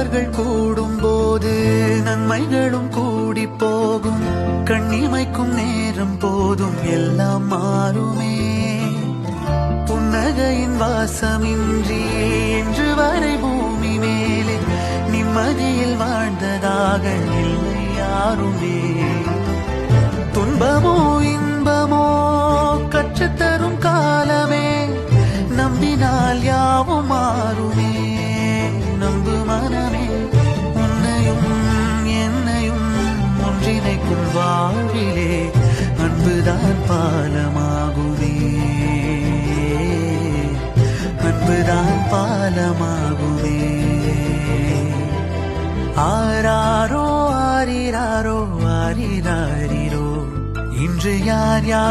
நல்லவர்கள் கூடும் போது நன்மைகளும் கூடி போகும். கண்ணிமைக்கும் நேரம் போதும் எல்லாம் மாறுமே. புன்னகையின் வாசமின்றி இன்று வரை பூமி மேலே நிம்மதியில் வாழ்ந்ததாக இல்லை யாருமே. துன்பமோ இன்பமோ கற்றுத்தரும் காலமே, நம்பினால் யாவும் மாறுமே. நம்பு மனமே, உன்னையும் என்னையும் ஒன்றிணைக்கும் வாழ்விலே அன்புதான் பாலமாகுமே. அன்புதான் பாலமாகுமே. ஆராரோ ஆரிராரோ ஆரிராரிரோ, இன்று யார் யார்